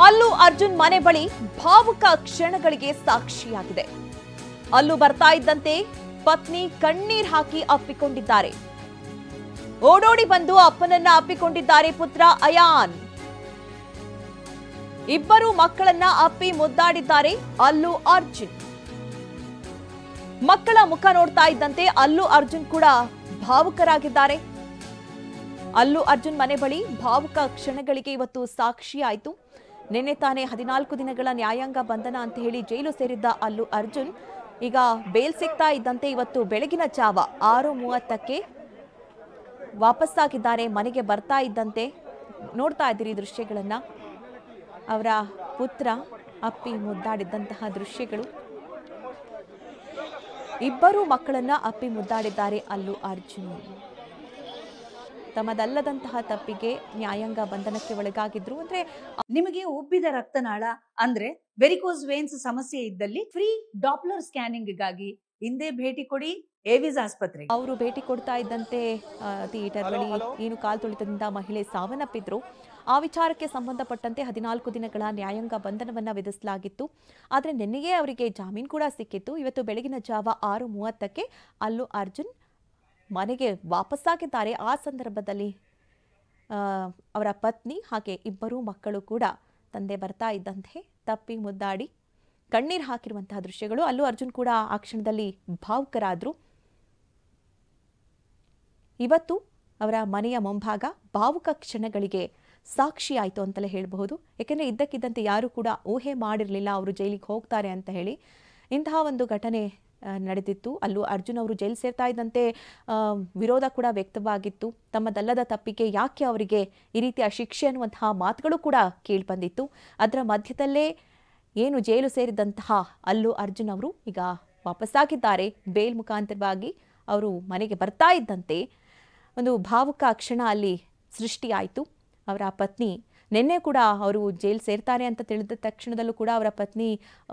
ಅಲ್ಲು ಅರ್ಜುನ್ ಮನೆ ಬಳಿ ಭಾವುಕ ಕ್ಷಣಗಳಿಗೆ ಸಾಕ್ಷಿಯಾಗಿದೆ. ಅಲ್ಲು ಬರ್ತಾ ಇದ್ದಂತೆ ಪತ್ನಿ ಕಣ್ಣೀರ್ ಹಾಕಿ ಅಪ್ಪಿಕೊಂಡಿದ್ದಾರೆ. ಓಡೋಡಿ ಬಂದು ಅಪ್ಪನನ್ನ ಅಪ್ಪಿಕೊಂಡಿದ್ದಾರೆ ಪುತ್ರ ಅಯಾನ್. ಇಬ್ಬರು ಮಕ್ಕಳನ್ನ ಅಪ್ಪಿ ಮುದ್ದಾಡಿದ್ದಾರೆ ಅಲ್ಲು ಅರ್ಜುನ್. ಮಕ್ಕಳ ಮುಖ ನೋಡ್ತಾ ಇದ್ದಂತೆ ಅಲ್ಲು ಅರ್ಜುನ್ ಕೂಡ ಭಾವುಕರಾಗಿದ್ದಾರೆ. ಅಲ್ಲು ಅರ್ಜುನ್ ಮನೆ ಬಳಿ ಭಾವುಕ ಕ್ಷಣಗಳಿಗೆ ಇವತ್ತು ಸಾಕ್ಷಿಯಾಯಿತು. ನಿನ್ನೆ ತಾನೇ 14 ದಿನಗಳ ನ್ಯಾಯಾಂಗ ಬಂಧನ ಅಂತ ಹೇಳಿ ಜೈಲು ಸೇರಿದ್ದ ಅಲ್ಲು ಅರ್ಜುನ್ ಈಗ ಬೇಲ್ ಸಿಗ್ತಾ ಇದ್ದಂತೆ ಇವತ್ತು ಬೆಳಗಿನ ಜಾವ 6:30ಕ್ಕೆ ವಾಪಸ್ಸಾಗಿದ್ದಾರೆ. ಮನೆಗೆ ಬರ್ತಾ ಇದ್ದಂತೆ ನೋಡ್ತಾ ಇದ್ದೀರಿ ದೃಶ್ಯಗಳನ್ನ. ಅವರ ಪುತ್ರ ಅಪ್ಪಿ ಮುದ್ದಾಡಿದ್ದಂತಹ ದೃಶ್ಯಗಳು. ಇಬ್ಬರು ಮಕ್ಕಳನ್ನ ಅಪ್ಪಿ ಮುದ್ದಾಡಿದ್ದಾರೆ ಅಲ್ಲು ಅರ್ಜುನ್. ತಮ್ಮದಲ್ಲದಂತಹ ತಪ್ಪಿಗೆ ನ್ಯಾಯಾಂಗ ಬಂಧನಕ್ಕೆ ಒಳಗಾಗಿದ್ರು. ಅಂದ್ರೆ ನಿಮಗೆ ಉಬ್ಬಿದ ರಕ್ತನಾಳ ಅಂದ್ರೆ ವೆರಿಕೋಸ್ ವೇನ್ಸ್ ಸಮಸ್ಯೆ ಇದ್ದಲ್ಲಿ ಫ್ರೀ ಡಾಪ್ಲರ್ ಸ್ಕ್ಯಾನಿಂಗ್ ಹಿಂದೆ ಭೇಟಿ ಕೊಡಿ ಏವಿಸ್ ಆಸ್ಪತ್ರೆ. ಅವರು ಭೇಟಿ ಕೊಡ್ತಾ ಇದ್ದಂತೆ ಥಿಯೇಟರ್ ಬಳಿ ಏನು ಕಾಲ್ತುಳಿತದಿಂದ ಮಹಿಳೆ ಸಾವನ್ನಪ್ಪಿದ್ರು. ಆ ವಿಚಾರಕ್ಕೆ ಸಂಬಂಧಪಟ್ಟಂತೆ 14 ದಿನಗಳ ನ್ಯಾಯಾಂಗ ಬಂಧನವನ್ನ ವಿಧಿಸಲಾಗಿತ್ತು. ಆದರೆ ನಿನ್ನೆಯೇ ಅವರಿಗೆ ಜಾಮೀನು ಕೂಡ ಸಿಕ್ಕಿತ್ತು. ಇವತ್ತು ಬೆಳಗಿನ ಜಾವ 6:30ಕ್ಕೆ ಅಲ್ಲು ಅರ್ಜುನ್ ಮನೆಗೆ ವಾಪಸ್ಸಾಗಿದ್ದಾರೆ. ಆ ಸಂದರ್ಭದಲ್ಲಿ ಅವರ ಪತ್ನಿ ಹಾಗೆ ಇಬ್ಬರು ಮಕ್ಕಳು ಕೂಡ ತಂದೆ ಬರ್ತಾ ಇದ್ದಂತೆ ತಪ್ಪಿ ಮುದ್ದಾಡಿ ಕಣ್ಣೀರು ಹಾಕಿರುವಂತಹ ದೃಶ್ಯಗಳು. ಅಲ್ಲು ಅರ್ಜುನ್ ಕೂಡ ಆ ಕ್ಷಣದಲ್ಲಿ ಭಾವುಕರಾದ್ರು. ಇವತ್ತು ಅವರ ಮನೆಯ ಮುಂಭಾಗ ಭಾವುಕ ಕ್ಷಣಗಳಿಗೆ ಸಾಕ್ಷಿಯಾಯಿತು ಅಂತಲೇ ಹೇಳಬಹುದು. ಯಾಕೆಂದರೆ ಇದ್ದಕ್ಕಿದ್ದಂತೆ ಯಾರು ಕೂಡ ಊಹೆ ಮಾಡಿರಲಿಲ್ಲ ಅವರು ಜೈಲಿಗೆ ಹೋಗ್ತಾರೆ ಅಂತ ಹೇಳಿ. ಇಂತಹ ಒಂದು ಘಟನೆ ನಡೆದಿತ್ತು. ಅಲ್ಲು ಅರ್ಜುನ್ ಅವರು ಜೈಲು ಸೇರ್ತಾ ಇದ್ದಂತೆ ವಿರೋಧ ಕೂಡ ವ್ಯಕ್ತವಾಗಿತ್ತು. ತಮ್ಮದಲ್ಲದ ತಪ್ಪಿಗೆ ಯಾಕೆ ಅವರಿಗೆ ಈ ರೀತಿಯ ಶಿಕ್ಷೆ ಅನ್ನುವಂತಹ ಮಾತುಗಳು ಕೂಡ ಕೇಳಿಬಂದಿತ್ತು. ಅದರ ಮಧ್ಯದಲ್ಲೇ ಏನು ಜೈಲು ಸೇರಿದಂತಹ ಅಲ್ಲು ಅರ್ಜುನ್ ಅವರು ಈಗ ವಾಪಸ್ಸಾಗಿದ್ದಾರೆ. ಬೇಲ್ ಮುಖಾಂತರವಾಗಿ ಅವರು ಮನೆಗೆ ಬರ್ತಾ ಇದ್ದಂತೆ ಒಂದು ಭಾವುಕ ಕ್ಷಣ ಅಲ್ಲಿ ಸೃಷ್ಟಿಯಾಯಿತು. ಅವರ ಪತ್ನಿ ನಿನ್ನೆ ಕೂಡ ಅವರು ಜೈಲು ಸೇರ್ತಾರೆ ಅಂತ ತಿಳಿದ ತಕ್ಷಣದಲ್ಲೂ ಕೂಡ ಅವರ ಪತ್ನಿ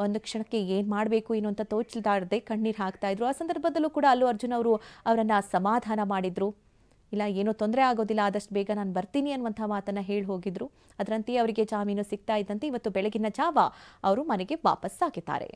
ಒಂದು ಕ್ಷಣಕ್ಕೆ ಏನು ಮಾಡಬೇಕು ಏನು ಅಂತ ತೋಚಲಾರದೆ ಕಣ್ಣೀರು ಹಾಕ್ತಾ ಇದ್ರು. ಆ ಸಂದರ್ಭದಲ್ಲೂ ಕೂಡ ಅಲ್ಲು ಅರ್ಜುನ್ ಅವರು ಅವರನ್ನು ಸಮಾಧಾನ ಮಾಡಿದ್ರು. ಇಲ್ಲ, ಏನೂ ತೊಂದರೆ ಆಗೋದಿಲ್ಲ, ಆದಷ್ಟು ಬೇಗ ನಾನು ಬರ್ತೀನಿ ಅನ್ನುವಂಥ ಮಾತನ್ನು ಹೇಳಿ ಹೋಗಿದ್ರು. ಅದರಂತೆಯೇ ಅವರಿಗೆ ಜಾಮೀನು ಸಿಗ್ತಾ ಇದ್ದಂತೆ ಇವತ್ತು ಬೆಳಗಿನ ಜಾವ ಅವರು ಮನೆಗೆ ವಾಪಸ್ಸಾಗಿದ್ದಾರೆ.